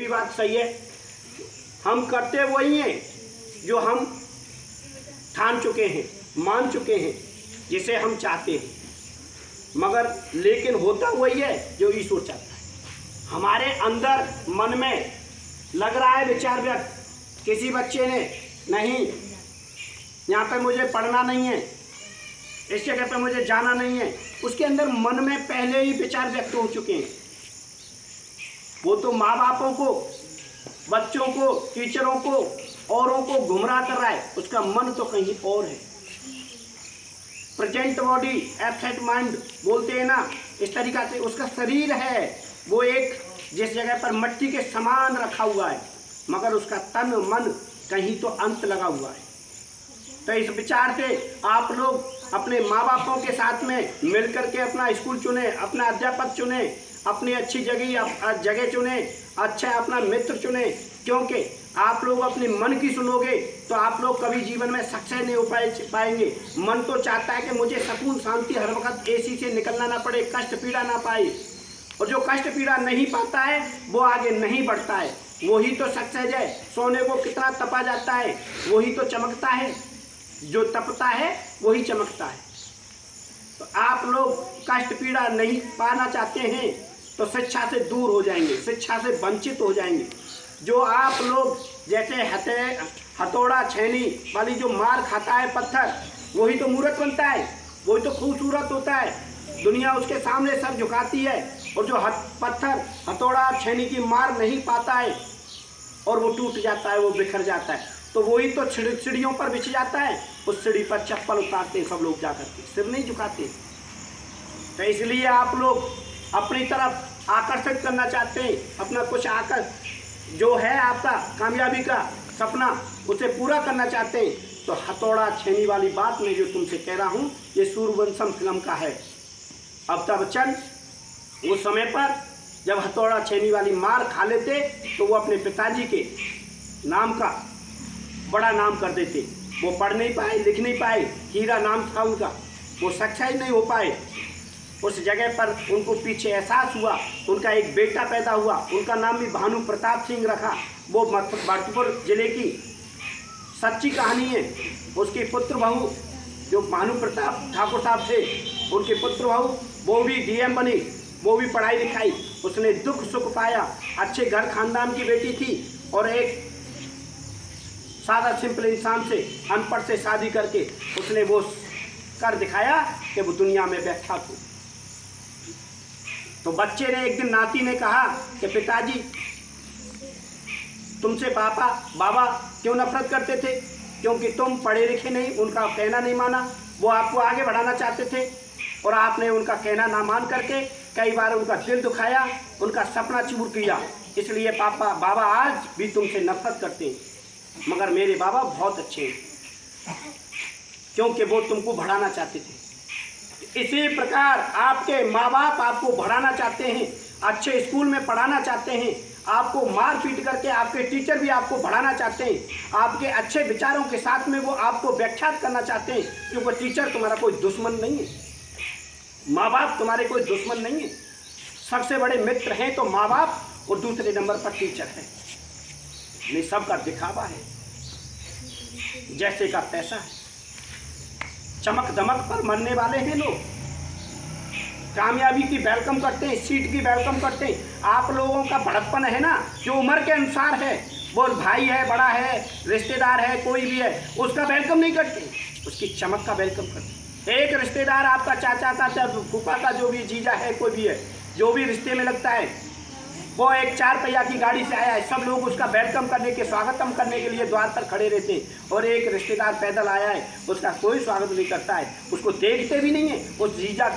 भी बात सही है। हम करते वही हैं जो हम ठान चुके हैं, मान चुके हैं, जिसे हम चाहते हैं, मगर लेकिन होता वही है जो ईश्वर चाहता है। हमारे अंदर मन में लग रहा है विचार व्यक्त, किसी बच्चे ने नहीं, यहाँ पे मुझे पढ़ना नहीं है, इस जगह पे मुझे जाना नहीं है, उसके अंदर मन में पहले ही विचार व्यक्त हो चुके हैं। वो तो माँ बापों को, बच्चों को, टीचरों को, औरों को गुमराह कर रहा है, उसका मन तो कहीं और है। प्रेजेंट बॉडी एब्सेंट माइंड बोलते हैं ना, इस तरीका से उसका शरीर है वो एक जिस जगह पर मिट्टी के समान रखा हुआ है, मगर उसका तन मन कहीं तो अंत लगा हुआ है। तो इस विचार से आप लोग अपने माँ बापों के साथ में मिलकर के अपना स्कूल चुने, अपना अध्यापक चुने, अपनी अच्छी जगह चुने, अच्छा अपना मित्र चुने, क्योंकि आप लोग अपने मन की सुनोगे तो आप लोग कभी जीवन में सक्सेस नहीं हो पाएंगे। मन तो चाहता है कि मुझे सुकून शांति हर वक्त एसी से निकलना ना पड़े, कष्ट पीड़ा ना पाए, और जो कष्ट पीड़ा नहीं पाता है वो आगे नहीं बढ़ता है। वही तो सक्सेस है। सोने को कितना तपा जाता है वही तो चमकता है, जो तपता है वही चमकता है। तो आप लोग कष्ट पीड़ा नहीं पाना चाहते हैं तो शिक्षा से दूर हो जाएंगे, शिक्षा से वंचित हो जाएंगे। जो आप लोग जैसे हथौड़ा छेनी वाली जो मार खाता है पत्थर, वही तो मूर्ख बनता है, वही तो खूबसूरत होता है, दुनिया उसके सामने सर झुकाती है। और जो पत्थर हथौड़ा छेनी की मार नहीं पाता है और वो टूट जाता है, वो बिखर जाता है, तो वही तो सीढ़ियों पर बिछ जाता है, उस सीढ़ी पर चप्पल उतारते हैं सब लोग जाकर के, सिर नहीं झुकाते। तो इसलिए आप लोग अपनी तरफ आकर्षित करना चाहते हैं, अपना कुछ जो है आपका कामयाबी का सपना उसे पूरा करना चाहते हैं, तो हथौड़ा छेनी वाली बात मैं जो तुमसे कह रहा हूँ ये सूर्यवंशम फिल्म का है। अमिताभ बच्चन उस समय पर जब हथौड़ा छेनी वाली मार खा लेते तो वो अपने पिताजी के नाम का बड़ा नाम कर देते। वो पढ़ नहीं पाए, लिख नहीं पाए, हीरा नाम था उनका, वो सक्सेस नहीं हो पाए। उस जगह पर उनको पीछे एहसास हुआ, उनका एक बेटा पैदा हुआ, उनका नाम भी भानु प्रताप सिंह रखा। वो भरतपुर जिले की सच्ची कहानी है। उसके पुत्र बहू जो भानु प्रताप ठाकुर साहब थे, उनके पुत्र बहू वो भी डीएम बनी, वो भी पढ़ाई लिखाई, उसने दुख सुख पाया, अच्छे घर खानदान की बेटी थी और एक सादा सिंपल इंसान से, अनपढ़ से शादी करके उसने वो कर दिखाया कि वो दुनिया में व्याख्यात हो। तो बच्चे ने एक दिन नाती ने कहा कि पिताजी तुमसे बाबा क्यों नफरत करते थे, क्योंकि तुम पढ़े लिखे नहीं, उनका कहना नहीं माना। वो आपको आगे बढ़ाना चाहते थे और आपने उनका कहना ना मान करके कई बार उनका दिल दुखाया, उनका सपना चूर किया। इसलिए बाबा आज भी तुमसे नफरत करते हैं, मगर मेरे बाबा बहुत अच्छे हैं, क्योंकि वो तुमको बढ़ाना चाहते थे। इसी प्रकार आपके माँ बाप आपको बढ़ाना चाहते हैं, अच्छे स्कूल में पढ़ाना चाहते हैं, आपको मार पीट करके आपके टीचर भी आपको बढ़ाना चाहते हैं, आपके अच्छे विचारों के साथ में वो आपको व्याख्यात करना चाहते हैं, क्योंकि टीचर तुम्हारा कोई दुश्मन नहीं है, माँ बाप तुम्हारे कोई दुश्मन नहीं है। सबसे बड़े मित्र हैं तो माँ बाप और दूसरे नंबर पर टीचर है। नहीं, सबका दिखावा है, जैसे का पैसा है, चमक दमक पर मरने वाले हैं लोग, कामयाबी की वेलकम करते हैं, सीट की वेलकम करते हैं। आप लोगों का भड़कपन है ना, जो उम्र के अनुसार है, वो भाई है, बड़ा है, रिश्तेदार है, कोई भी है, उसका वेलकम नहीं करते, उसकी चमक का वेलकम करते। एक रिश्तेदार आपका चाचा का, फूफा का, जो भी जीजा है, कोई भी है, जो भी रिश्ते में लगता है, वो एक 4 पहिया की गाड़ी से आया है, सब लोग उसका वेलकम करने के, स्वागतम करने के लिए द्वार पर खड़े रहते हैं। और एक रिश्तेदार पैदल आया है, उसका कोई स्वागत नहीं करता है, उसको देखते भी नहीं है, उस जीजा की